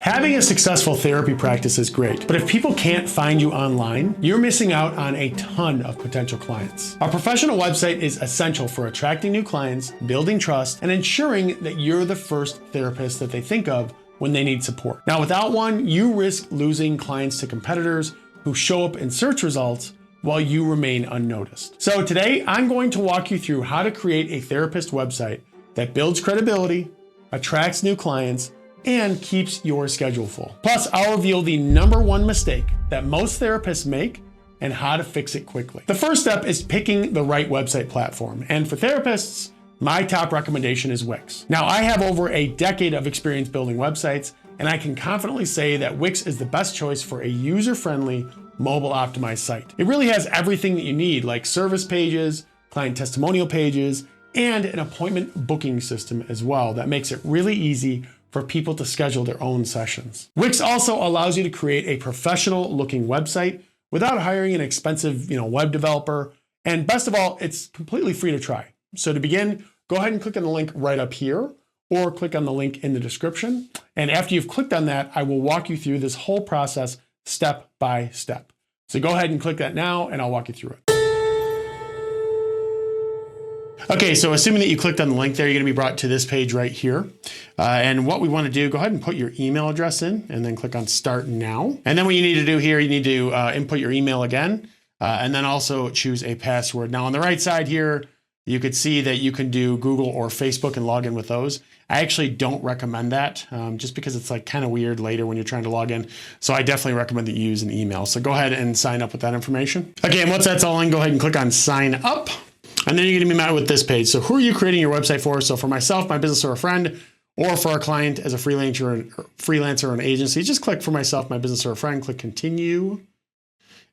Having a successful therapy practice is great, but if people can't find you online, you're missing out on a ton of potential clients. A professional website is essential for attracting new clients, building trust, and ensuring that you're the first therapist that they think of when they need support. Now, without one, you risk losing clients to competitors who show up in search results while you remain unnoticed. So today, I'm going to walk you through how to create a therapist website that builds credibility, attracts new clients, and keeps your schedule full. Plus, I'll reveal the #1 mistake that most therapists make and how to fix it quickly. The first step is picking the right website platform. And for therapists, my top recommendation is Wix. Now, I have over a decade of experience building websites, and I can confidently say that Wix is the best choice for a user-friendly, mobile-optimized site. It really has everything that you need, like service pages, client testimonial pages, and an appointment booking system as well that makes it really easy for people to schedule their own sessions. Wix also allows you to create a professional looking website without hiring an expensive, web developer. And best of all, it's completely free to try. So to begin, go ahead and click on the link right up here or click on the link in the description. And after you've clicked on that, I will walk you through this whole process step by step. So go ahead and click that now and I'll walk you through it. Okay, so assuming that you clicked on the link there, you're gonna be brought to this page right here. And what we wanna do, go ahead and put your email address in and then click on Start Now. And then what you need to do here, you need to input your email again, and then also choose a password. Now on the right side here, you could see that you can do Google or Facebook and log in with those. I actually don't recommend that just because it's like kind of weird later when you're trying to log in. So I definitely recommend that you use an email. So go ahead and sign up with that information. Okay, and once that's all in, go ahead and click on Sign Up. And then you're gonna be met with this page. So who are you creating your website for? So for myself, my business, or a friend, or for a client as a freelancer or an agency, just click for myself, my business, or a friend, click continue.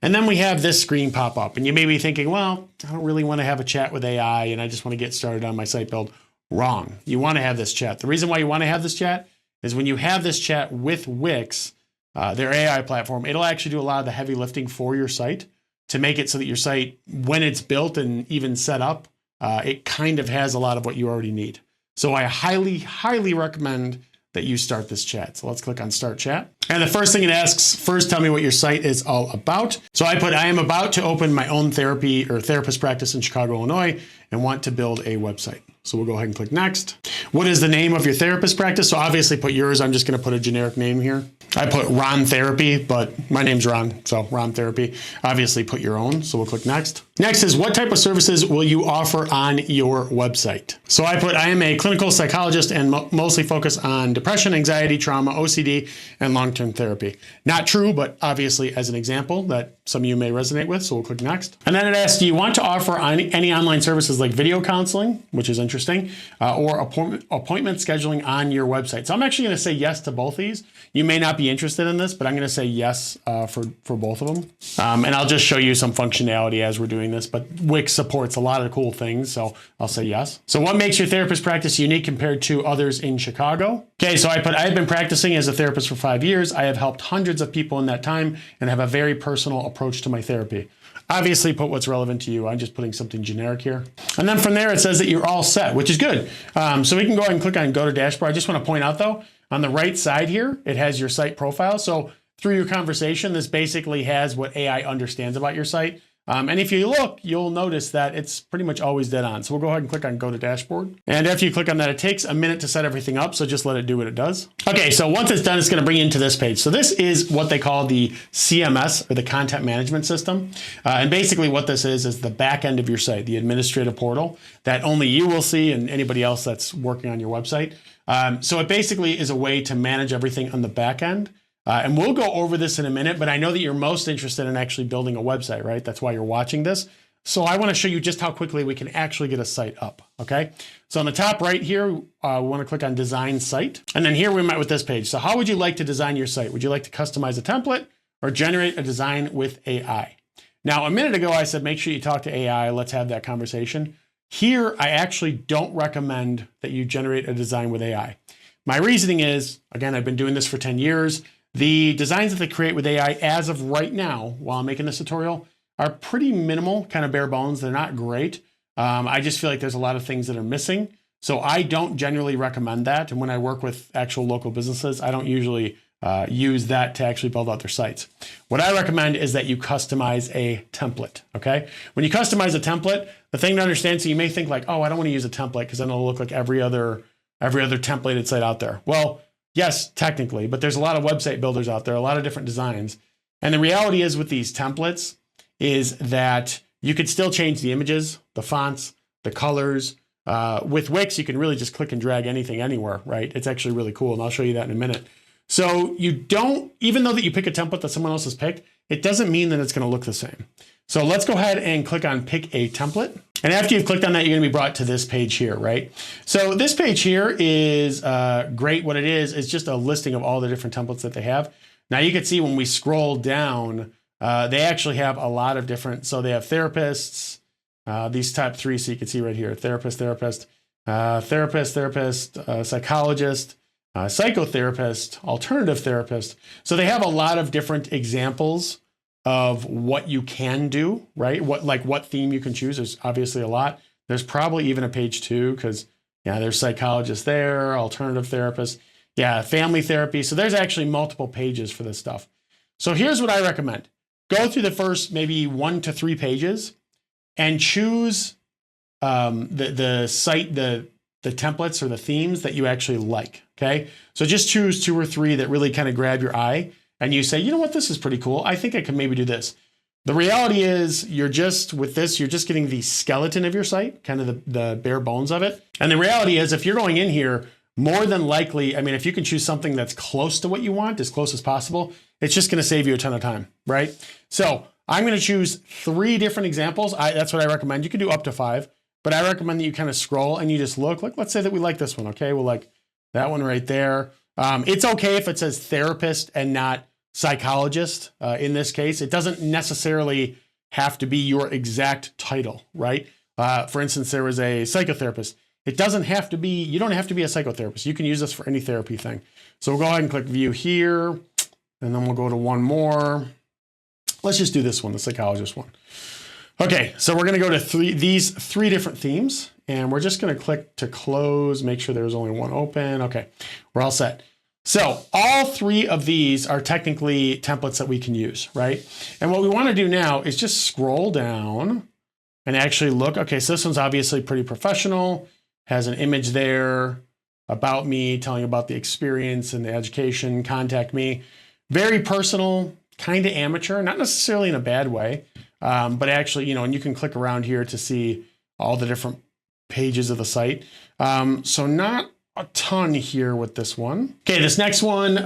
And then we have this screen pop up. And you may be thinking, well, I don't really wanna have a chat with AI and I just wanna get started on my site build. Wrong, you wanna have this chat. The reason why you wanna have this chat is when you have this chat with Wix, their AI platform, it'll actually do a lot of the heavy lifting for your site to make it so that your site, when it's built and even set up, it kind of has a lot of what you already need. So I highly, highly recommend that you start this chat. So let's click on Start Chat. And the first thing it asks, first tell me what your site is all about. So I put, I am about to open my own therapy or therapist practice in Chicago, Illinois, and want to build a website. So we'll go ahead and click Next. What is the name of your therapist practice? So obviously put yours. I'm just gonna put a generic name here. I put Ron Therapy, but my name's Ron, so Ron Therapy. Obviously put your own, so we'll click Next. Next is what type of services will you offer on your website? So I put, I am a clinical psychologist and mostly focus on depression, anxiety, trauma, OCD, and long-term therapy. Not true, but obviously as an example that some of you may resonate with, so we'll click Next. And then it asks, do you want to offer any online services like video counseling, which is interesting, or appointment scheduling on your website? So I'm actually gonna say yes to both these. You may not be interested in this, but I'm gonna say yes for both of them. And I'll just show you some functionality as we're doing this, but Wix supports a lot of cool things, so I'll say yes. So what makes your therapist practice unique compared to others in Chicago? Okay, so I put, I have been practicing as a therapist for 5 years. I have helped hundreds of people in that time and have a very personal approach to my therapy. Obviously put what's relevant to you. I'm just putting something generic here. And then from there, it says that you're all set, which is good. So we can go ahead and click on Go to Dashboard. I just want to point out though, on the right side here, it has your site profile. So through your conversation, this basically has what AI understands about your site. And if you look, you'll notice that it's pretty much always dead on. So we'll go ahead and click on Go to Dashboard. And after you click on that, it takes a minute to set everything up. So just let it do what it does. Okay, so once it's done, it's gonna bring you into this page. So this is what they call the CMS, or the Content Management System. And basically what this is the back end of your site, the administrative portal that only you will see and anybody else that's working on your website. So it basically is a way to manage everything on the back end. And we'll go over this in a minute, but I know that you're most interested in actually building a website, right? That's why you're watching this. So I want to show you just how quickly we can actually get a site up, okay? So on the top right here, we want to click on Design Site. And then here we met with this page. So how would you like to design your site? Would you like to customize a template or generate a design with AI? Now, a minute ago, I said, make sure you talk to AI. Let's have that conversation. Here, I actually don't recommend that you generate a design with AI. My reasoning is, again, I've been doing this for 10 years. The designs that they create with AI as of right now, while I'm making this tutorial, are pretty minimal, kind of bare bones. They're not great. I just feel like there's a lot of things that are missing. So I don't generally recommend that. And when I work with actual local businesses, I don't usually use that to actually build out their sites. What I recommend is that you customize a template, okay? When you customize a template, the thing to understand, so you may think like, oh, I don't want to use a template because then it'll look like every other templated site out there. Well, yes, technically, but there's a lot of website builders out there, a lot of different designs. And the reality is with these templates is that you could still change the images, the fonts, the colors. With Wix, you can really just click and drag anything anywhere, right? It's actually really cool, and I'll show you that in a minute. So you don't, even though that you pick a template that someone else has picked, it doesn't mean that it's going to look the same. So let's go ahead and click on pick a template. And after you've clicked on that, you're going to be brought to this page here, right? So this page here is great. What it is just a listing of all the different templates that they have. Now you can see when we scroll down, they actually have a lot of different, so they have therapists, these top 3, so you can see right here, therapist, psychologist, psychotherapist, alternative therapist. So they have a lot of different examples of what you can do, right? What theme you can choose. There's obviously a lot. There's probably even a page 2 because there's psychologists there, alternative therapist, family therapy. So there's actually multiple pages for this stuff. So here's what I recommend. Go through the first maybe 1 to 3 pages and choose the templates or the themes that you actually like, okay? So just choose 2 or 3 that really kind of grab your eye and you say, you know what, this is pretty cool. I think I can maybe do this. The reality is you're just getting the skeleton of your site, kind of the bare bones of it. And the reality is if you're going in here, more than likely, I mean, if you can choose something that's close to what you want, as close as possible, it's just going to save you a ton of time, right? So I'm going to choose 3 different examples. That's what I recommend. You can do up to 5, but I recommend that you kind of scroll and you just look. Let's say that we like this one, okay? We'll like that one right there. It's okay if it says therapist and not psychologist in this case. It doesn't necessarily have to be your exact title, right? For instance, there was a psychotherapist. It doesn't have to be, you don't have to be a psychotherapist. You can use this for any therapy thing. So we'll go ahead and click view here, and then we'll go to one more. Let's just do this one, the psychologist one. Okay, so we're gonna go to these 3 different themes, and we're just gonna click to close, make sure there's only one open. Okay, we're all set. So all 3 of these are technically templates that we can use, right? And what we wanna do now is just scroll down and actually look. Okay, so this one's obviously pretty professional, has an image there, about me, telling about the experience and the education, contact me. Very personal, kind of amateur, not necessarily in a bad way, but actually, and you can click around here to see all the different pages of the site. So not a ton here with this one. Okay, this next one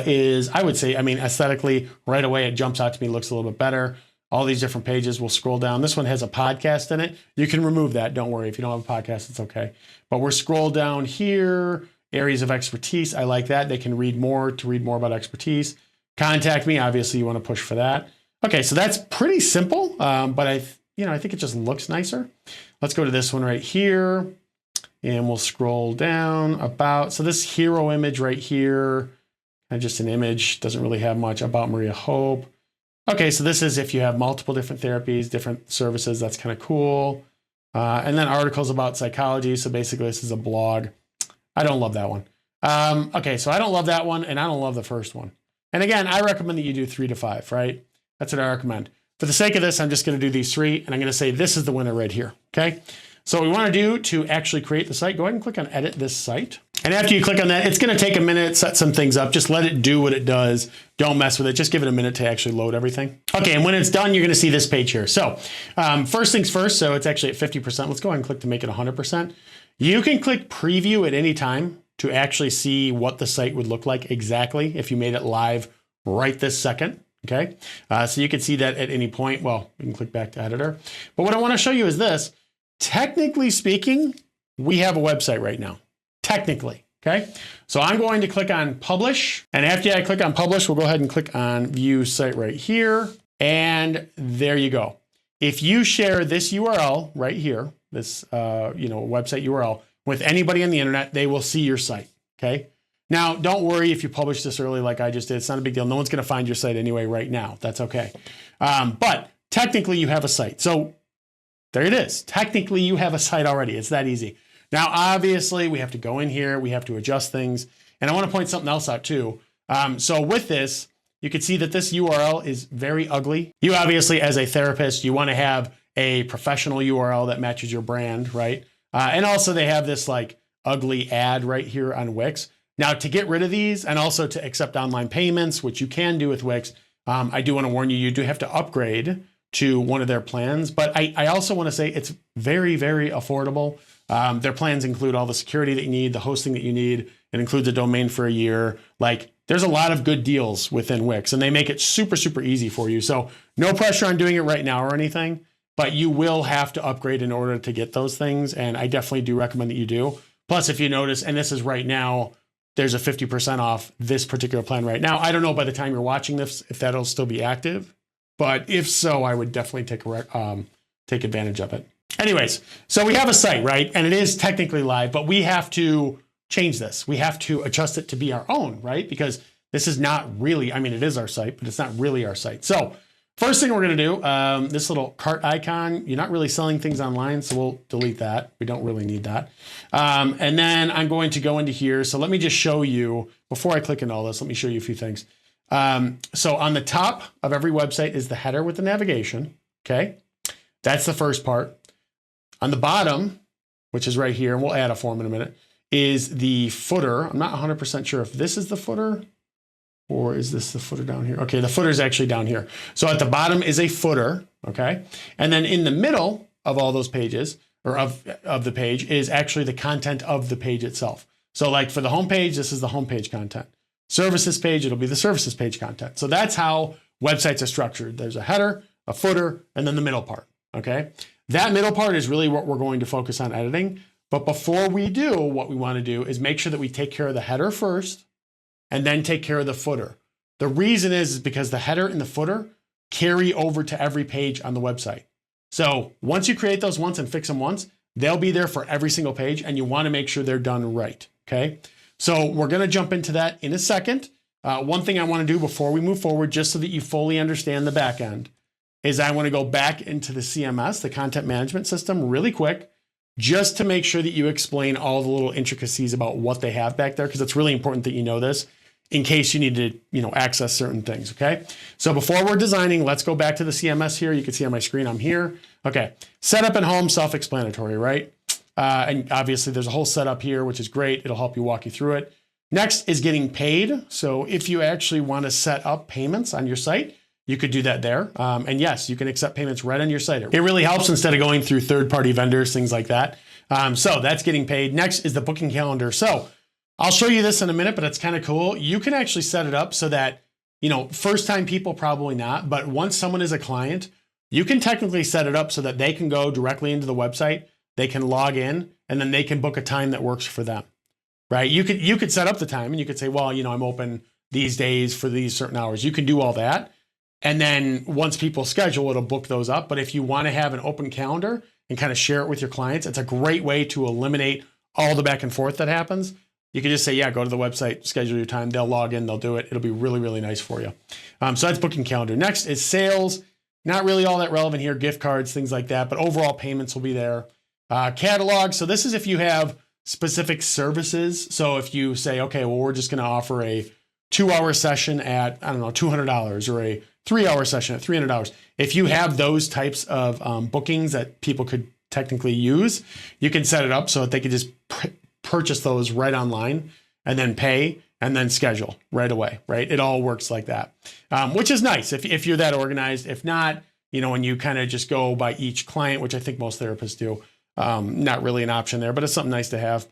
is, I would say, aesthetically, right away, it jumps out to me, looks a little bit better. All these different pages, we'll scroll down. This one has a podcast in it. You can remove that, don't worry. If you don't have a podcast, it's okay. But we're scroll down here, areas of expertise. I like that. They can read more about expertise. Contact me, obviously you want to push for that. Okay, so that's pretty simple, but I think it just looks nicer. Let's go to this one right here, and we'll scroll down about, so this hero image right here, and just an image, doesn't really have much about Maria Hope. Okay, so this is if you have multiple different therapies, different services, that's kind of cool. And then articles about psychology. So basically this is a blog. I don't love that one. Okay, so I don't love that one, and I don't love the first one. And again, I recommend that you do 3 to 5, right? That's what I recommend. For the sake of this, I'm just gonna do these 3, and I'm gonna say this is the winner right here, okay? So what we wanna do to actually create the site, go ahead and click on edit this site. And after you click on that, it's gonna take a minute, set some things up, just let it do what it does. Don't mess with it, just give it a minute to actually load everything. Okay, and when it's done, you're gonna see this page here. So first things first, so it's actually at 50%. Let's go ahead and click to make it 100%. You can click preview at any time to actually see what the site would look like exactly if you made it live right this second. Okay, so you can see that at any point. Well, we can click back to editor. But what I want to show you is this. Technically speaking, we have a website right now. Technically, okay? So I'm going to click on publish. And after I click on publish, we'll go ahead and click on view site right here. And there you go. If you share this URL right here, this website URL with anybody on the internet, they will see your site, okay? Now, don't worry if you publish this early like I just did. It's not a big deal. No one's going to find your site anyway right now. That's okay. But technically, you have a site. So there it is. Technically, you have a site already. It's that easy. Now, obviously, we have to go in here. We have to adjust things. And I want to point something else out, too. So with this, you can see that this URL is very ugly. You obviously, as a therapist, you want to have a professional URL that matches your brand, right? And also they have this like ugly ad right here on Wix. Now to get rid of these and also to accept online payments, which you can do with Wix, I do want to warn you, you do have to upgrade to one of their plans. But I also want to say it's very, very affordable. Their plans include all the security that you need, the hosting that you need. It includes a domain for a year. Like there's a lot of good deals within Wix and they make it super, super easy for you. So no pressure on doing it right now or anything, but you will have to upgrade in order to get those things. And I definitely do recommend that you do. Plus, if you notice, and this is right now, there's a 50% off this particular plan right now. I don't know by the time you're watching this if that'll still be active, but if so, I would definitely take advantage of it. Anyways, so we have a site, right? And it is technically live, but we have to change this. We have to adjust it to be our own, right? Because this is not really, I mean, it is our site, but it's not really our site. So first thing we're going to do, this little cart icon, you're not really selling things online, so we'll delete that. We don't really need that. And then I'm going to go into here. So let me just show you, before I click into all this, let me show you a few things. So on the top of every website is the header with the navigation, okay? That's the first part. On the bottom, which is right here, and we'll add a form in a minute, is the footer. I'm not 100% sure if this is the footer. Or is this the footer down here? Okay, the footer is actually down here. So at the bottom is a footer, okay? And then in the middle of all those pages, or of the page, is actually the content of the page itself. So like for the home page, this is the homepage content. Services page, it'll be the services page content. So that's how websites are structured. There's a header, a footer, and then the middle part, okay? That middle part is really what we're going to focus on editing. But before we do, what we want to do is make sure that we take care of the header first, and then take care of the footer. The reason is because the header and the footer carry over to every page on the website. So once you create those once and fix them once, they'll be there for every single page, and you want to make sure they're done right, okay? So we're going to jump into that in a second. One thing I want to do before we move forward, just so that you fully understand the back end, is I want to go back into the CMS, the content management system, really quick, just to make sure that you explain all the little intricacies about what they have back there, because it's really important that you know this in case you need to, access certain things, okay? So before we're designing, let's go back to the CMS here. You can see on my screen, I'm here. Okay, setup and home, self-explanatory, right? And obviously there's a whole setup here, which is great. It'll help you walk you through it. Next is getting paid. So if you actually want to set up payments on your site, you could do that there. And yes, you can accept payments right on your site. It really helps instead of going through third-party vendors, things like that. So that's getting paid. Next is the booking calendar. So I'll show you this in a minute, but it's kind of cool. You can actually set it up so that, first time people probably not, but once someone is a client, you can technically set it up so that they can go directly into the website, they can log in, and then they can book a time that works for them, right? You could set up the time and you could say, well, I'm open these days for these certain hours. You can do all that. And then once people schedule, it'll book those up. But if you want to have an open calendar and kind of share it with your clients, it's a great way to eliminate all the back and forth that happens. You can just say, yeah, go to the website, schedule your time. They'll log in, they'll do it. It'll be really, really nice for you. So that's booking calendar. Next is sales. Not really all that relevant here, gift cards, things like that, but overall payments will be there. Catalog. So this is if you have specific services. So if you say, okay, well, we're just going to offer a 2-hour session at, $200 or a 3-hour session at $300. If you have those types of bookings that people could technically use, you can set it up so that they could just purchase those right online and then pay and then schedule right away, right? It all works like that, which is nice if you're that organized. If not, when you kind of just go by each client, which I think most therapists do, not really an option there, but it's something nice to have.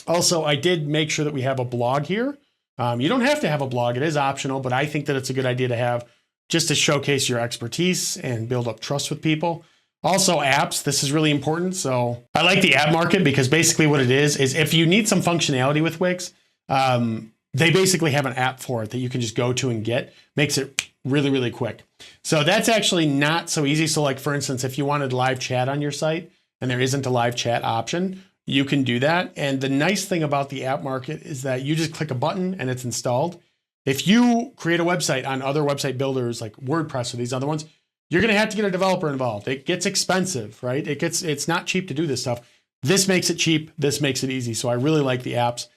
Also, I did make sure that we have a blog here. You don't have to have a blog. It is optional, but I think that it's a good idea to have just to showcase your expertise and build up trust with people. Also apps, this is really important. So I like the app market because basically what it is if you need some functionality with Wix, they basically have an app for it that you can just go to and get. Makes it really, really quick. So that's actually not so easy. So like for instance, if you wanted live chat on your site and there isn't a live chat option, you can do that. And the nice thing about the app market is that you just click a button and it's installed. If you create a website on other website builders like WordPress or these other ones, you're going to have to get a developer involved. It gets expensive, right? It's not cheap to do this stuff. This makes it cheap. This makes it easy. So I really like the apps.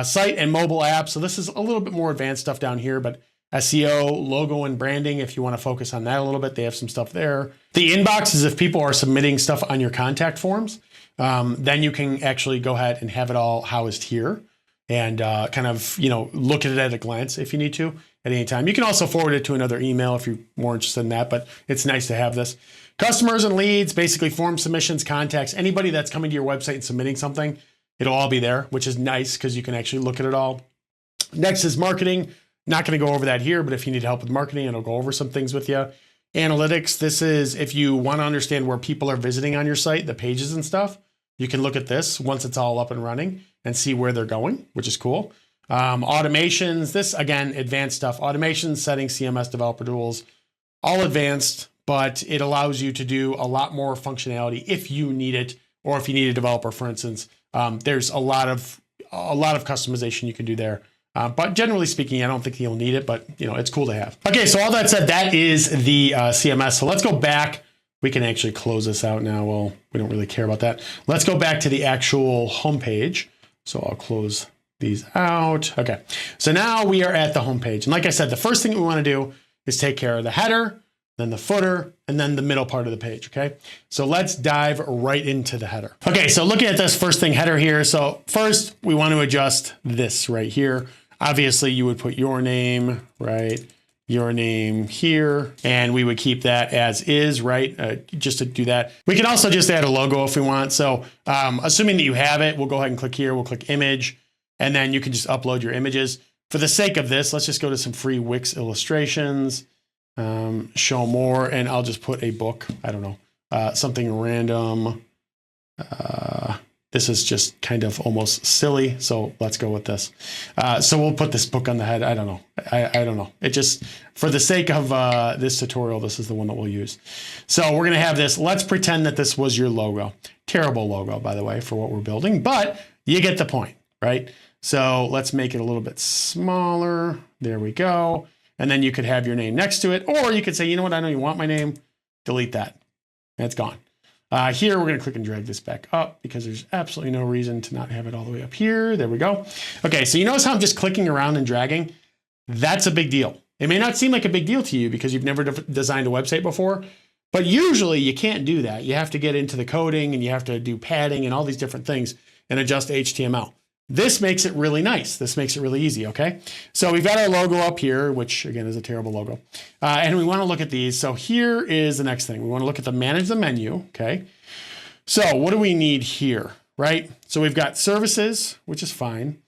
Site and mobile apps. So this is a little bit more advanced stuff down here, but SEO, logo, and branding, if you want to focus on that a little bit, they have some stuff there. The inbox is if people are submitting stuff on your contact forms, then you can actually go ahead and have it all housed here and kind of, look at it at a glance if you need to at any time. You can also forward it to another email if you're more interested in that, but it's nice to have this. Customers and leads, basically form submissions, contacts, anybody that's coming to your website and submitting something, it'll all be there, which is nice because you can actually look at it all. Next is marketing. Not going to go over that here, but if you need help with marketing, it'll go over some things with you. Analytics, this is if you want to understand where people are visiting on your site, the pages and stuff, you can look at this once it's all up and running and see where they're going, which is cool. Automations, this again, advanced stuff. Automations, settings, CMS developer tools, all advanced, but it allows you to do a lot more functionality if you need it, or if you need a developer, for instance. There's a lot of customization you can do there. But generally speaking, I don't think you'll need it, but it's cool to have. Okay, so all that said, that is the CMS. So let's go back. We can actually close this out now. Well, we don't really care about that. Let's go back to the actual homepage. So I'll close these out. Okay, so now we are at the homepage. And like I said, the first thing we want to do is take care of the header, then the footer, and then the middle part of the page, okay? So let's dive right into the header. Okay, so looking at this first thing, header here. So first, we want to adjust this right here. Obviously, you would put your name, right? Your name here, and we would keep that as is, right? Just to do that. We can also just add a logo if we want. So assuming that you have it, we'll go ahead and click here. We'll click image, and then you can just upload your images. For the sake of this, let's just go to some free Wix illustrations. Show more, and I'll just put a book. I don't know, something random. This is just kind of almost silly, so let's go with this. So we'll put this book on the head. I don't know. I don't know. It just, for the sake of this tutorial, this is the one that we'll use. So we're gonna have this. Let's pretend that this was your logo. Terrible logo, by the way, for what we're building, but you get the point, right? So let's make it a little bit smaller. There we go. And then you could have your name next to it, or you could say, you know what, I don't even want my name, delete that. That's gone. Here, we're gonna click and drag this back up because there's absolutely no reason to not have it all the way up here. There we go. Okay, so you notice how I'm just clicking around and dragging? That's a big deal. It may not seem like a big deal to you because you've never designed a website before, but usually you can't do that. You have to get into the coding and you have to do padding and all these different things and adjust HTML. This makes it really nice. This makes it really easy, okay? So we've got our logo up here, which again is a terrible logo. And we wanna look at these. So here is the next thing. We wanna look at the manage the menu, okay? So what do we need here, right? So we've got services, which is fine.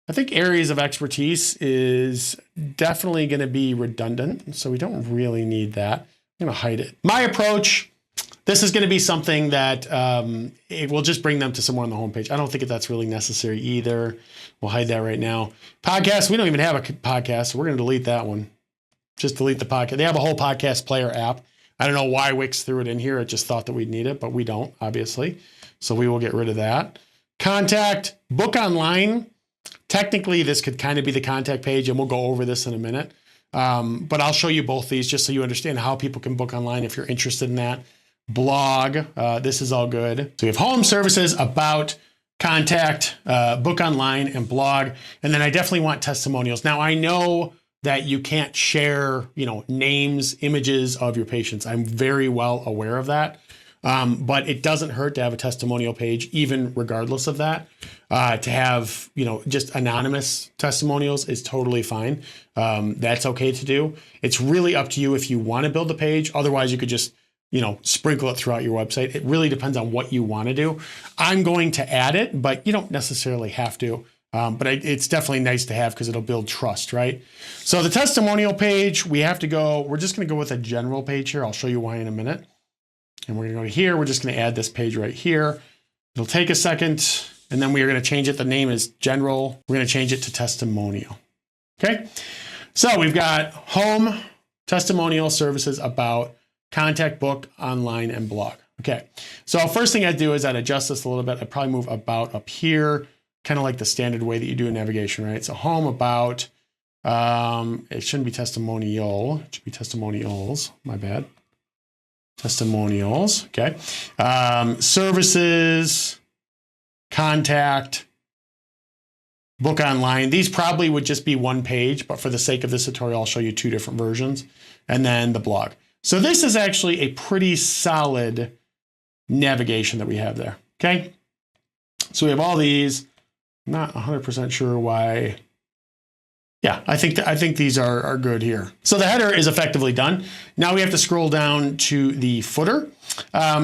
I think areas of expertise is definitely gonna be redundant. So we don't really need that. I'm gonna hide it. My approach, this is going to be something that it will just bring them to somewhere on the homepage. I don't think that's really necessary either. We'll hide that right now. Podcast, we don't even have a podcast, so we're going to delete that one. Just delete the podcast. They have a whole podcast player app. I don't know why Wix threw it in here. It just thought that we'd need it, but we don't, obviously. So we will get rid of that. Contact, book online. Technically, this could kind of be the contact page, and we'll go over this in a minute. But I'll show you both these just so you understand how people can book online if you're interested in that. Blog, this is all good. So we have home, services, about, contact, book online, and blog. And then I definitely want testimonials. Now I know that you can't share, names, images of your patients. I'm very well aware of that. But it doesn't hurt to have a testimonial page, even regardless of that. To have, just anonymous testimonials is totally fine. That's okay to do. It's really up to you if you want to build a page. Otherwise, you could just sprinkle it throughout your website. It really depends on what you want to do. I'm going to add it, but you don't necessarily have to. But it's definitely nice to have because it'll build trust, right? So the testimonial page, we're just going to go with a general page here. I'll show you why in a minute. And we're going to go here. We're just going to add this page right here. It'll take a second, and then we are going to change it. The name is general. We're going to change it to testimonial. Okay. So we've got home, testimonial, services, about, contact, book, online, and blog. Okay, so first thing I'd do is I'd adjust this a little bit. I'd probably move about up here, kind of like the standard way that you do in navigation, right? So home, about, it shouldn't be testimonial, it should be testimonials, my bad. Testimonials, okay. Services, contact, book online. These probably would just be one page, but for the sake of this tutorial, I'll show you 2 different versions, and then the blog. So this is actually a pretty solid navigation that we have there, okay? So we have all these. Not 100% sure why. Yeah, I think these are good here. So the header is effectively done. Now we have to scroll down to the footer.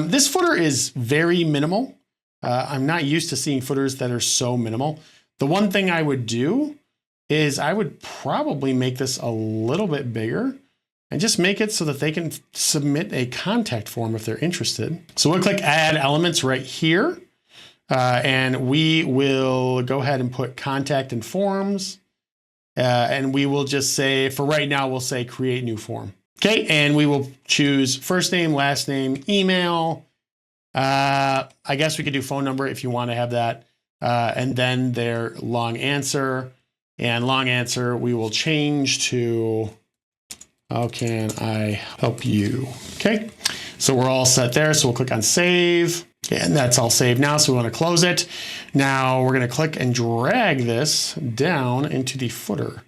This footer is very minimal. I'm not used to seeing footers that are so minimal. The one thing I would do is I would probably make this a little bit bigger and just make it so that they can submit a contact form if they're interested. So we'll click Add Elements right here. And we will go ahead and put contact and forms. And we will just say, for right now, we'll say create new form. Okay, and we will choose first name, last name, email. I guess we could do phone number if you want to have that. And then their long answer. And long answer, we will change to, how can I help you? Okay, so we're all set there. So we'll click on save. And that's all saved now, so we want to close it. Now we're going to click and drag this down into the footer.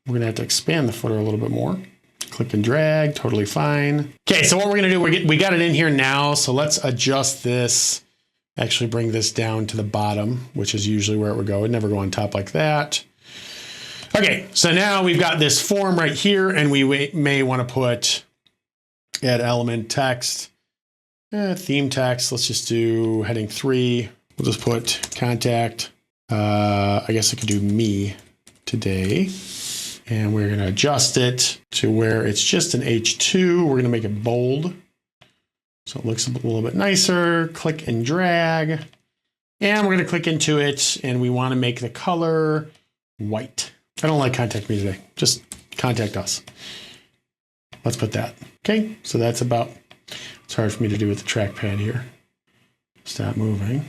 We're going to have to expand the footer a little bit more. Click and drag, totally fine. Okay, so what we're going to do, we got it in here now, so let's adjust this. Actually bring this down to the bottom, which is usually where it would go. It'd never go on top like that. Okay, so now we've got this form right here, and we may want to put add element text. Theme text, let's just do heading 3. We'll just put contact. I guess I could do me today. And we're going to adjust it to where it's just an H2. We're going to make it bold, so it looks a little bit nicer. Click and drag. And we're going to click into it, and we want to make the color white. I don't like contact me today. Just contact us. Let's put that. Okay, so that's about... It's hard for me to do with the trackpad here. Stop moving.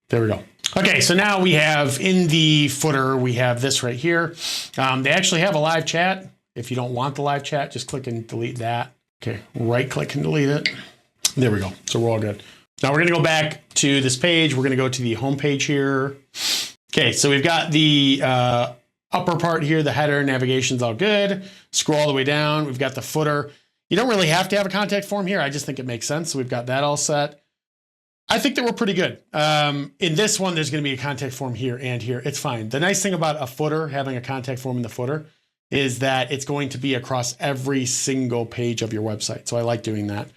There we go. Okay, so now we have in the footer, we have this right here. They actually have a live chat. If you don't want the live chat, just click and delete that. Okay, right click and delete it. There we go. So we're all good. Now we're going to go back to this page. We're going to go to the home page here. Okay, so we've got the upper part here, the header, navigation's all good. Scroll all the way down. We've got the footer. You don't really have to have a contact form here. I just think it makes sense. So we've got that all set. I think that we're pretty good. In this one, there's going to be a contact form here and here. It's fine. The nice thing about a footer, having a contact form in the footer, is that it's going to be across every single page of your website. So I like doing that.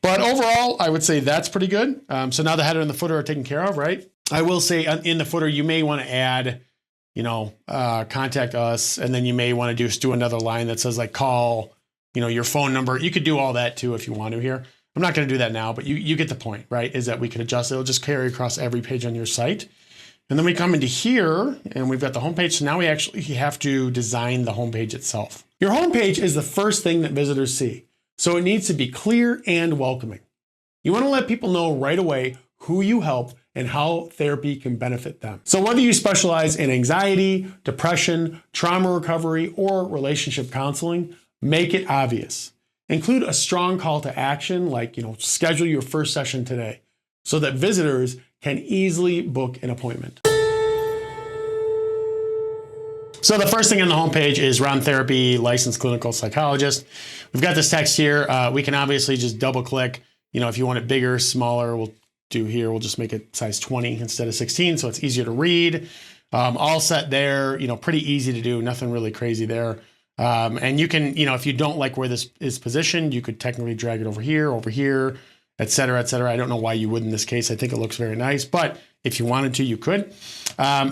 But overall, I would say that's pretty good. So now the header and the footer are taken care of, right? I will say in the footer, you may want to add, contact us, and then you may want to do another line that says like call, your phone number. You could do all that too if you want to here. I'm not going to do that now, but you get the point, right? Is that we can adjust it. It'll just carry across every page on your site. And then we come into here and we've got the homepage. So now we actually have to design the homepage itself. Your homepage is the first thing that visitors see. So it needs to be clear and welcoming. You want to let people know right away who you help and how therapy can benefit them. So whether you specialize in anxiety, depression, trauma recovery, or relationship counseling, make it obvious. Include a strong call to action like, schedule your first session today so that visitors can easily book an appointment. So the first thing on the homepage is Ron Therapy, licensed clinical psychologist. We've got this text here. We can obviously just double click. If you want it bigger, smaller, we'll do here. We'll just make it size 20 instead of 16 so it's easier to read. All set there, pretty easy to do. Nothing really crazy there. And you can, if you don't like where this is positioned, you could technically drag it over here, et cetera, et cetera. I don't know why you would in this case. I think it looks very nice, but if you wanted to, you could.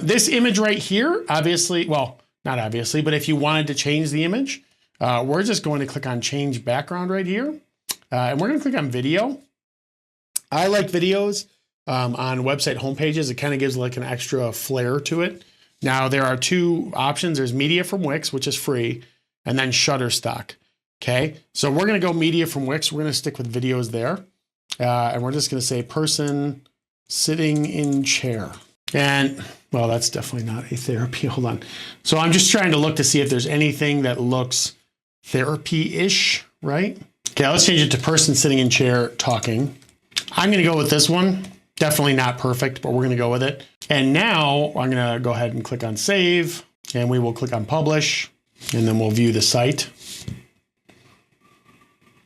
This image right here, obviously, well, not obviously, but if you wanted to change the image, we're just going to click on change background right here. And we're going to click on video. I like videos on website homepages. It kind of gives like an extra flair to it. Now there are two options. There's media from Wix, which is free, and then Shutterstock. Okay, so we're going to go media from Wix. We're going to stick with videos there. And we're just going to say person sitting in chair. And well, that's definitely not a therapy. Hold on. So I'm just trying to look to see if there's anything that looks therapy-ish, right? Okay, let's change it to person sitting in chair talking. I'm going to go with this one Definitely not perfect, but we're going to go with it. And now I'm going to go ahead and click on save, and we will click on publish, and then we'll view the site.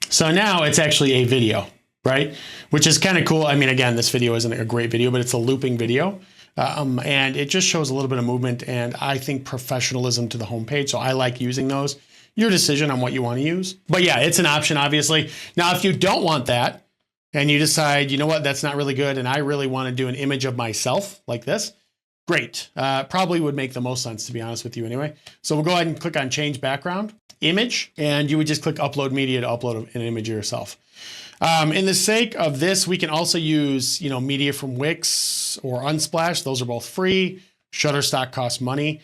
So now it's actually a video, right? Which is kind of cool. I mean, again, this video isn't a great video, but it's a looping video. And it just shows a little bit of movement and I think professionalism to the homepage. So I like using those. Your decision on what you want to use. But yeah, it's an option, obviously. Now, if you don't want that and you decide, you know what, that's not really good and I really want to do an image of myself like this, great. Probably would make the most sense, to be honest with you anyway. So we'll go ahead and click on change background image, and you would just click upload media to upload an image of yourself. In the sake of this, we can also use, media from Wix or Unsplash. Those are both free. Shutterstock costs money.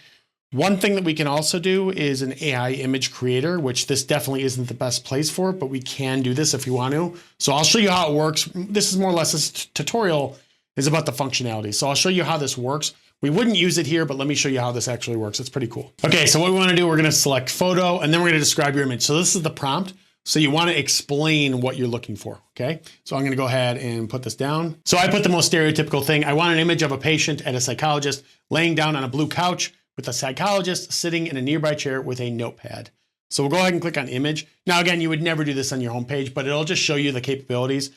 One thing that we can also do is an AI image creator, which this definitely isn't the best place for, but we can do this if you want to. So I'll show you how it works. This is more or less this tutorial is about the functionality. So I'll show you how this works. We wouldn't use it here, but let me show you how this actually works. It's pretty cool. Okay, so what we want to do, we're going to select photo, and then we're going to describe your image. So this is the prompt. So you want to explain what you're looking for, okay? So I'm going to go ahead and put this down. So I put the most stereotypical thing. I want an image of a patient and a psychologist laying down on a blue couch with a psychologist sitting in a nearby chair with a notepad. So we'll go ahead and click on image. Now, again, you would never do this on your homepage, but it'll just show you the capabilities.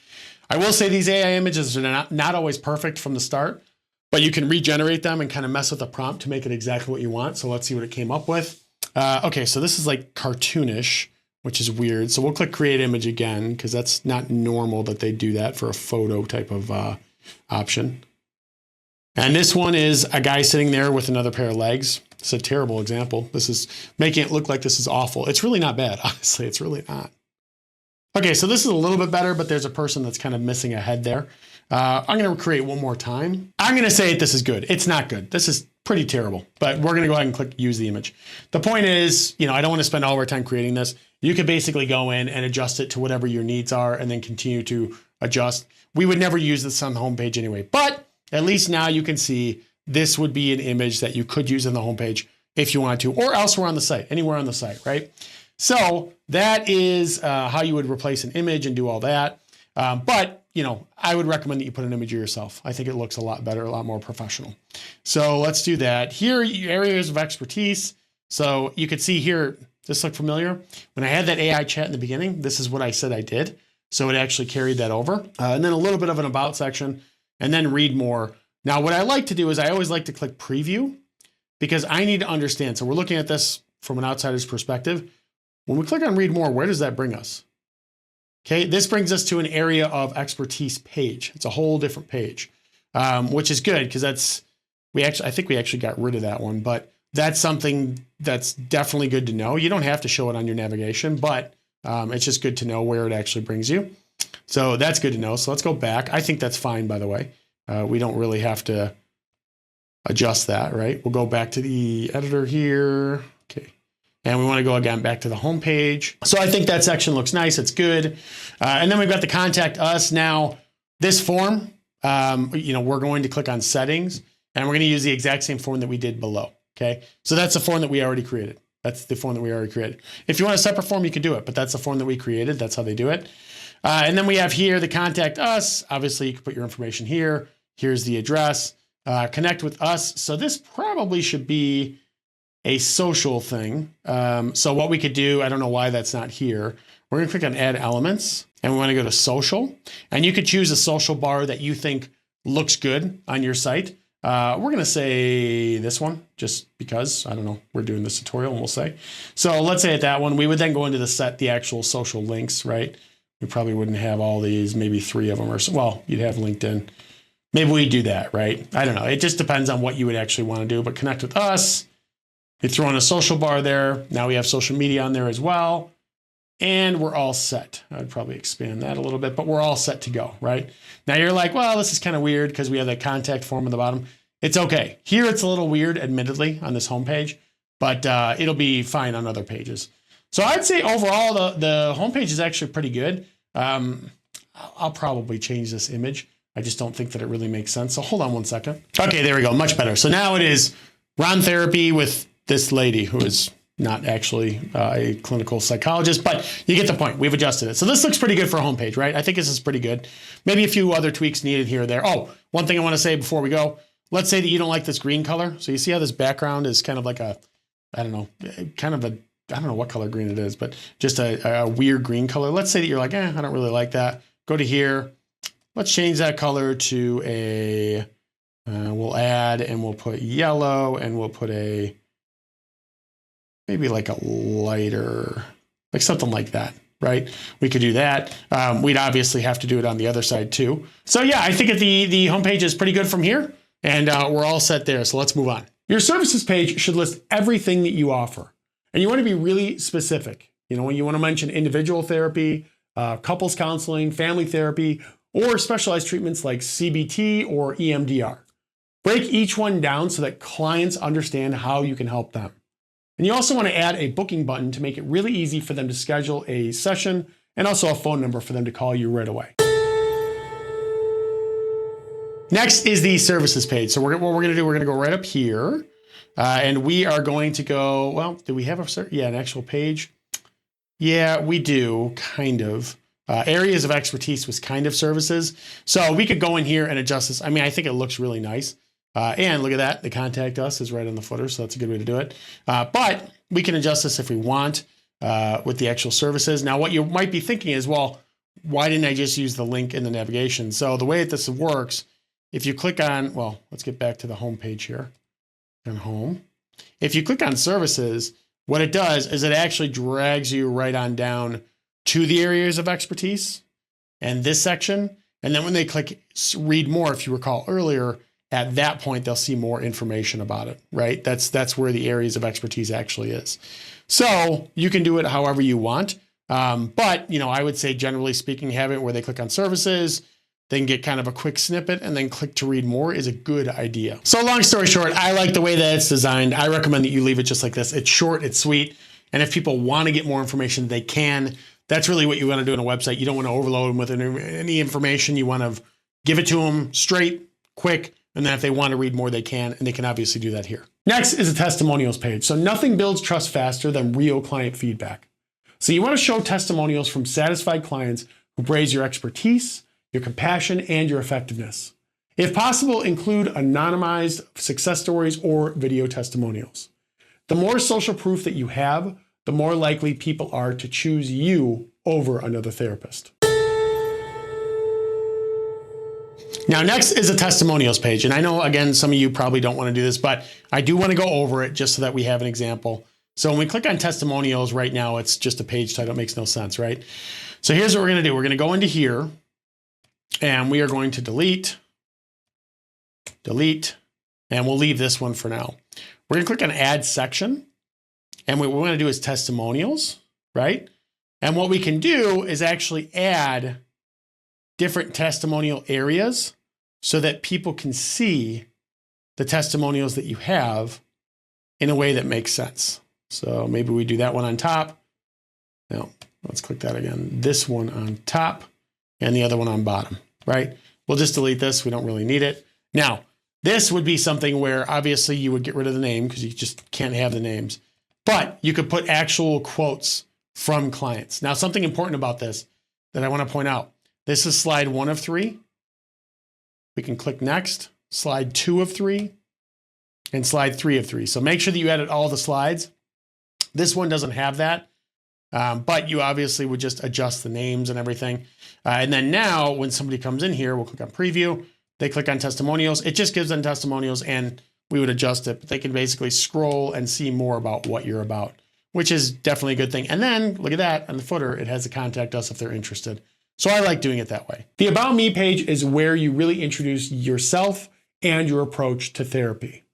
I will say these AI images are not always perfect from the start, but you can regenerate them and kind of mess with the prompt to make it exactly what you want. So let's see what it came up with. Okay, so this is like cartoonish, which is weird. So we'll click create image again, because that's not normal that they do that for a photo type of option. And this one is a guy sitting there with another pair of legs. It's a terrible example. This is making it look like this is awful. It's really not bad, honestly. It's really not. Okay, so this is a little bit better, but there's a person that's kind of missing a head there. I'm going to create one more time. I'm going to say this is good. It's not good. This is pretty terrible, but we're going to go ahead and click use the image. The point is, I don't want to spend all our time creating this. You could basically go in and adjust it to whatever your needs are and then continue to adjust. We would never use this on the homepage anyway, but at least now you can see this would be an image that you could use on the homepage if you want to, or elsewhere on the site, anywhere on the site, right? So that is how you would replace an image and do all that. But I would recommend that you put an image of yourself. I think it looks a lot better, a lot more professional. So let's do that. Here, areas of expertise. So you could see here, this look familiar? When I had that AI chat in the beginning, this is what I said I did. So it actually carried that over. And then a little bit of an about section, and then read more. Now, what I like to do is I always like to click preview, because I need to understand. So we're looking at this from an outsider's perspective. When we click on read more, where does that bring us? Okay, this brings us to an area of expertise page. It's a whole different page, which is good, because I think we actually got rid of that one, but that's something that's definitely good to know. You don't have to show it on your navigation, but it's just good to know where it actually brings you. So that's good to know. So let's go back. I think that's fine, by the way. We don't really have to adjust that, right? We'll go back to the editor here. Okay. And we want to go again back to the home page. So I think that section looks nice. It's good. And then we've got the contact us. Now, this form, we're going to click on settings, and we're going to use the exact same form that we did below. Okay. So that's the form that we already created. That's the form that we already created. If you want a separate form, you can do it, but that's the form that we created. That's how they do it. And then we have here the contact us. Obviously, you can put your information here. Here's the address. Connect with us. So this probably should be a social thing. So what we could do, I don't know why that's not here. We're going to click on add elements, and we want to go to social. And you could choose a social bar that you think looks good on your site. We're going to say this one, just because, I don't know, we're doing this tutorial, and we'll say. So let's say at that one, we would then go into the actual social links, right? We probably wouldn't have all these, maybe 3 of them, or well, you'd have LinkedIn. Maybe we do that, right? I don't know. It just depends on what you would actually want to do, but connect with us. We throw in a social bar there. Now we have social media on there as well. And we're all set. I'd probably expand that a little bit, but we're all set to go, right? Now you're like, well, this is kind of weird because we have that contact form at the bottom. It's okay. Here it's a little weird, admittedly, on this homepage, but it'll be fine on other pages. So I'd say overall, the homepage is actually pretty good. I'll probably change this image. I just don't think that it really makes sense. So hold on one second. Okay, there we go. Much better. So now it is Ron Therapy with this lady who is not actually a clinical psychologist, but you get the point. We've adjusted it. So this looks pretty good for a homepage, right? I think this is pretty good. Maybe a few other tweaks needed here or there. Oh, one thing I want to say before we go, let's say that you don't like this green color. So you see how this background is kind of like a, I don't know, kind of a, I don't know what color green it is, but just a weird green color. Let's say that you're like, I don't really like that. Go to here. Let's change that color to a, we'll add and we'll put yellow and we'll put a, maybe like a lighter, like something like that, right? We could do that. We'd obviously have to do it on the other side too. So yeah, I think that the homepage is pretty good from here, and we're all set there. So let's move on. Your services page should list everything that you offer. And you want to be really specific. You know, when you want to mention individual therapy, couples counseling, family therapy, or specialized treatments like CBT or EMDR. Break each one down so that clients understand how you can help them. And you also want to add a booking button to make it really easy for them to schedule a session, and also a phone number for them to call you right away. Next is the services page. So what we're going to do, we're going to go right up here, and we are going to go, well, do we have an actual page? Yeah, we do, kind of. Areas of expertise was kind of services. So we could go in here and adjust this. I mean, I think it looks really nice. And look at that, the contact us is right on the footer, so that's a good way to do it. But we can adjust this if we want with the actual services. Now, what you might be thinking is, well, why didn't I just use the link in the navigation? So the way that this works, if you click on, well, let's get back to the home page here, and home. If you click on services, what it does is it actually drags you right on down to the areas of expertise and this section. And then when they click read more, if you recall earlier, at that point, they'll see more information about it, right? That's where the areas of expertise actually is. So you can do it however you want. But, you know, I would say generally speaking, having it where they click on services, they can get kind of a quick snippet and then click to read more is a good idea. So long story short, I like the way that it's designed. I recommend that you leave it just like this. It's short, it's sweet. And if people want to get more information, they can. That's really what you want to do on a website. You don't want to overload them with any information. You want to give it to them straight, quick. And then if they want to read more, they can, and they can obviously do that here. Next is a testimonials page. So nothing builds trust faster than real client feedback. So you want to show testimonials from satisfied clients who praise your expertise, your compassion, and your effectiveness. If possible, include anonymized success stories or video testimonials. The more social proof that you have, the more likely people are to choose you over another therapist. Now, next is a testimonials page. And I know, again, some of you probably don't want to do this, but I do want to go over it just so that we have an example. So when we click on testimonials right now, it's just a page title. It makes no sense, right? So here's what we're going to do. We're going to go into here and we are going to delete, and we'll leave this one for now. We're going to click on add section. And what we want to do is testimonials, right? And what we can do is actually add different testimonial areas so that people can see the testimonials that you have in a way that makes sense. So maybe we do that one on top. Now, let's click that again. This one on top and the other one on bottom, right? We'll just delete this. We don't really need it. Now, this would be something where obviously you would get rid of the name because you just can't have the names, but you could put actual quotes from clients. Now, something important about this that I want to point out. This is slide 1 of 3. We can click next, slide 2 of 3, and slide 3 of 3. So make sure that you edit all the slides. This one doesn't have that, but you obviously would just adjust the names and everything. And then now when somebody comes in here, we'll click on preview. They click on testimonials. It just gives them testimonials and we would adjust it. But they can basically scroll and see more about what you're about, which is definitely a good thing. And then look at that on the footer. It has to contact us if they're interested. So I like doing it that way. The About Me page is where you really introduce yourself and your approach to therapy.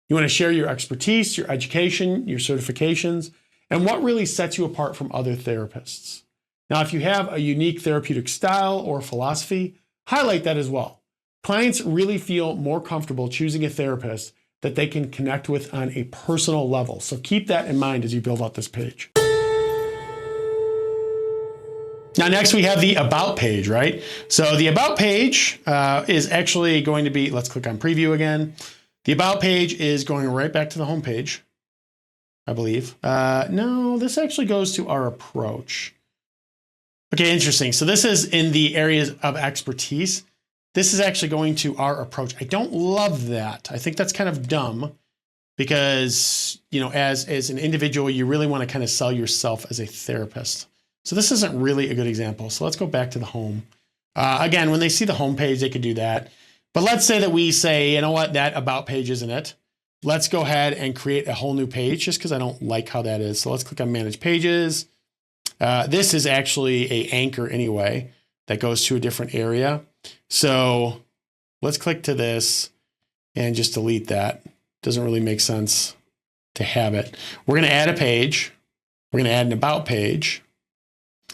You want to share your expertise, your education, your certifications, and what really sets you apart from other therapists. Now, if you have a unique therapeutic style or philosophy, highlight that as well. Clients really feel more comfortable choosing a therapist that they can connect with on a personal level. So keep that in mind as you build out this page. Now, next we have the About page, right? So the About page is actually going to be, let's click on preview again. The About page is going right back to the home page. I believe. No, this actually goes to our approach. Okay, interesting. So this is in the areas of expertise. This is actually going to our approach. I don't love that. I think that's kind of dumb because, you know, as an individual, you really want to kind of sell yourself as a therapist. So this isn't really a good example. So let's go back to the home. Again, when they see the home page, they could do that. But let's say that we say, you know what, that about page isn't it. Let's go ahead and create a whole new page just because I don't like how that is. So let's click on manage pages. This is actually an anchor anyway that goes to a different area. So let's click to this and just delete that. Doesn't really make sense to have it. We're going to add a page. We're going to add an about page.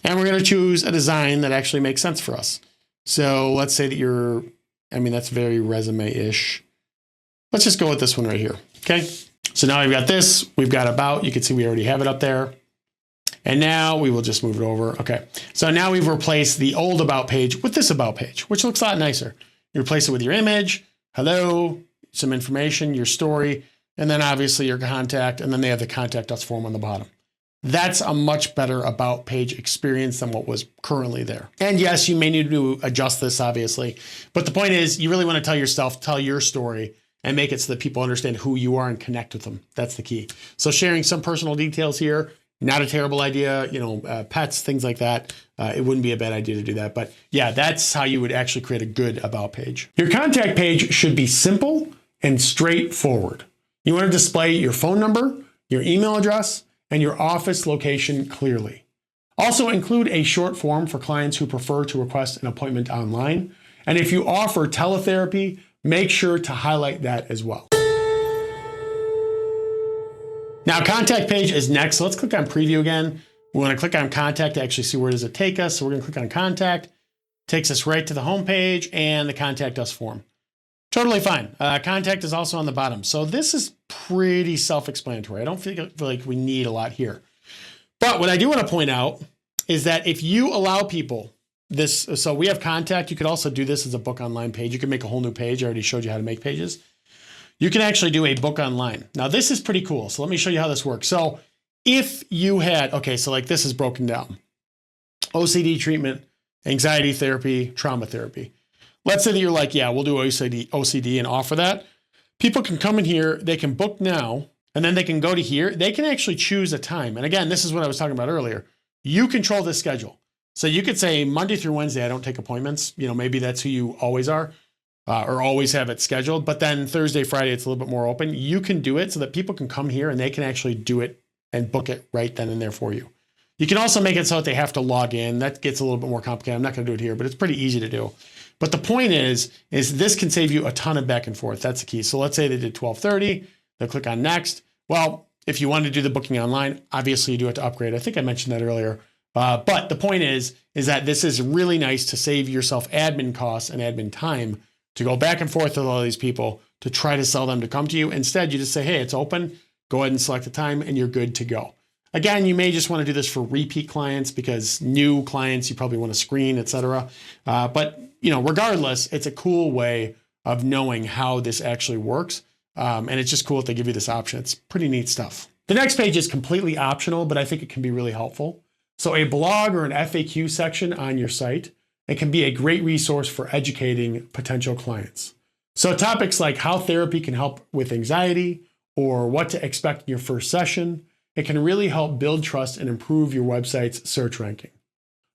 And we're going to choose a design that actually makes sense for us. So let's say that that's very resume-ish. Let's just go with this one right here. Okay. So now we've got this, we've got about, you can see we already have it up there. And now we will just move it over. Okay. So now we've replaced the old about page with this about page, which looks a lot nicer. You replace it with your image, hello, some information, your story, and then obviously your contact, and then they have the contact us form on the bottom. That's a much better about page experience than what was currently there. And yes, you may need to adjust this obviously, but the point is you really want to tell your story and make it so that people understand who you are and connect with them. That's the key. So sharing some personal details here, not a terrible idea, pets, things like that. It wouldn't be a bad idea to do that. But yeah, that's how you would actually create a good about page. Your contact page should be simple and straightforward. You want to display your phone number, your email address, and your office location clearly. Also include a short form for clients who prefer to request an appointment online. And if you offer teletherapy, make sure to highlight that as well. Now, contact page is next. So let's click on preview again. We want to click on contact to actually see where does it take us. So we're going to click on contact. Takes us right to the home page and the contact us form. Totally fine. Contact is also on the bottom. So this is pretty self-explanatory. I don't feel like we need a lot here. But what I do want to point out is that if you allow people this, so we have contact, you could also do this as a book online page. You can make a whole new page. I already showed you how to make pages. You can actually do a book online. Now this is pretty cool. So let me show you how this works. So if you had, okay, so like this is broken down. OCD treatment, anxiety therapy, trauma therapy. Let's say that you're like, yeah, we'll do OCD and offer that. People can come in here, they can book now, and then they can go to here. They can actually choose a time. And again, this is what I was talking about earlier. You control this schedule. So you could say Monday through Wednesday, I don't take appointments. Maybe that's who you always are or always have it scheduled. But then Thursday, Friday, it's a little bit more open. You can do it so that people can come here and they can actually do it and book it right then and there for you. You can also make it so that they have to log in. That gets a little bit more complicated. I'm not going to do it here, but it's pretty easy to do. But the point is this can save you a ton of back and forth. That's the key. So let's say they did 12:30. They'll click on next. Well, if you want to do the booking online, obviously you do have to upgrade. I think I mentioned that earlier. But the point is that this is really nice to save yourself admin costs and admin time to go back and forth with all these people to try to sell them to come to you. Instead, you just say, hey, it's open. Go ahead and select the time and you're good to go. Again, you may just want to do this for repeat clients because new clients, you probably want to screen, et cetera. But regardless, it's a cool way of knowing how this actually works. And it's just cool that they give you this option. It's pretty neat stuff. The next page is completely optional, but I think it can be really helpful. So a blog or an FAQ section on your site, it can be a great resource for educating potential clients. So topics like how therapy can help with anxiety or what to expect in your first session, it can really help build trust and improve your website's search ranking.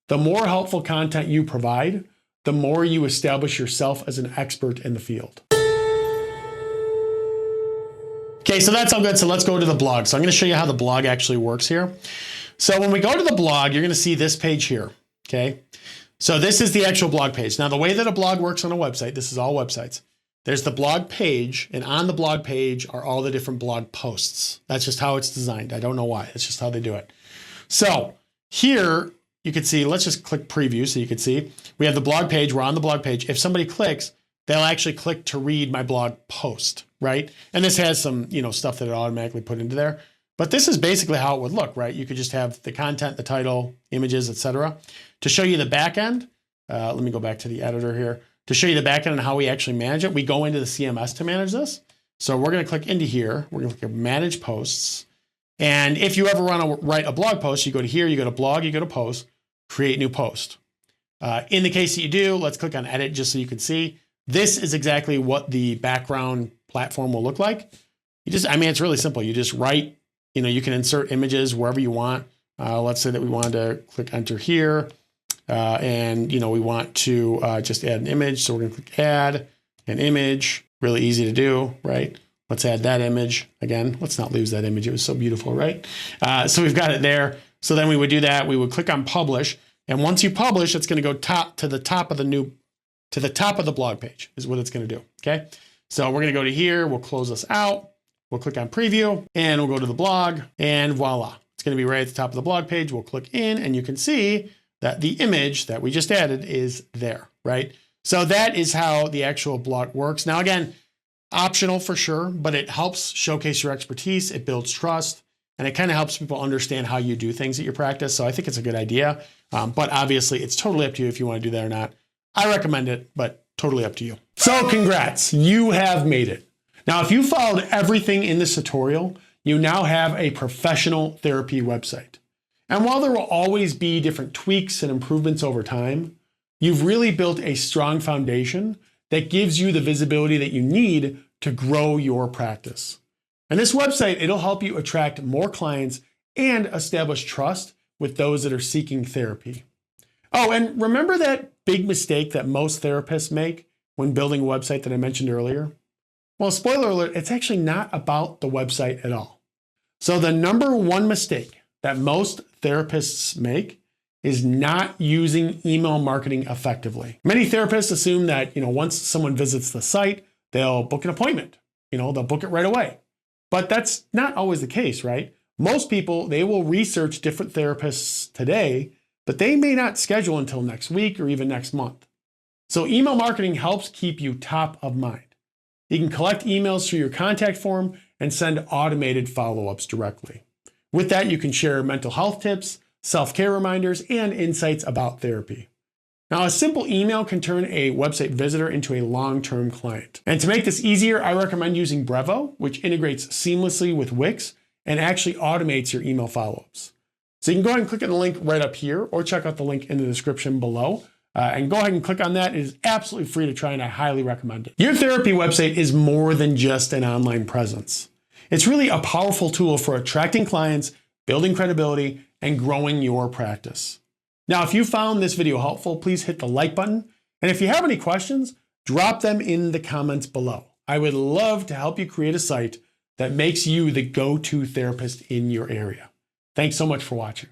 The more helpful content you provide, the more you establish yourself as an expert in the field. Okay, so that's all good. So let's go to the blog. So I'm going to show you how the blog actually works here. So when we go to the blog, you're going to see this page here. Okay, so this is the actual blog page. Now, the way that a blog works on a website, this is all websites. There's the blog page, and on the blog page are all the different blog posts. That's just how it's designed. I don't know why. It's just how they do it. So here you can see, let's just click preview so you can see. We have the blog page. We're on the blog page. If somebody clicks, they'll actually click to read my blog post, right? And this has some, stuff that it automatically put into there. But this is basically how it would look, right? You could just have the content, the title, images, etc. To show you the back end, let me go back to the editor here. To show you the back end and how we actually manage it, we go into the CMS to manage this. So we're going to click into here. We're going to click Manage Posts. And if you ever want to write a blog post, you go to here, you go to blog, you go to post, create new post. In the case that you do, let's click on edit just so you can see. This is exactly what the background platform will look like. It's really simple. You just write, you can insert images wherever you want. Let's say that we wanted to click enter here. And we want to just add an image. So we're going to click add an image. Really easy to do, right? Let's add that image. Again, let's not lose that image. It was so beautiful, right? So we've got it there. So then we would do that. We would click on publish. And once you publish, it's going to go to the top of the blog page is what it's going to do. Okay. So we're going to go to here. We'll close this out. We'll click on preview and we'll go to the blog and voila. It's going to be right at the top of the blog page. We'll click in and you can see that the image that we just added is there, right? So that is how the actual blog works. Now, again, optional for sure, but it helps showcase your expertise. It builds trust and it kind of helps people understand how you do things at your practice. So I think it's a good idea. But obviously it's totally up to you if you want to do that or not. I recommend it, but totally up to you. So congrats, you have made it. Now, if you followed everything in this tutorial, you now have a professional therapy website. And while there will always be different tweaks and improvements over time, you've really built a strong foundation that gives you the visibility that you need to grow your practice. And this website, it'll help you attract more clients and establish trust with those that are seeking therapy. Oh, and remember that big mistake that most therapists make when building a website that I mentioned earlier? Well, spoiler alert, it's actually not about the website at all. So the number one mistake that most therapists make is not using email marketing effectively. Many therapists assume that, once someone visits the site, they'll book an appointment. They'll book it right away. But that's not always the case, right? Most people, they will research different therapists today, but they may not schedule until next week or even next month. So email marketing helps keep you top of mind. You can collect emails through your contact form and send automated follow-ups directly. With that, you can share mental health tips, self-care reminders, and insights about therapy. Now, a simple email can turn a website visitor into a long-term client. And to make this easier, I recommend using Brevo, which integrates seamlessly with Wix and actually automates your email follow-ups. So you can go ahead and click on the link right up here or check out the link in the description below. And go ahead and click on that. It is absolutely free to try and I highly recommend it. Your therapy website is more than just an online presence. It's really a powerful tool for attracting clients, building credibility, and growing your practice. Now, if you found this video helpful, please hit the like button. And if you have any questions, drop them in the comments below. I would love to help you create a site that makes you the go-to therapist in your area. Thanks so much for watching.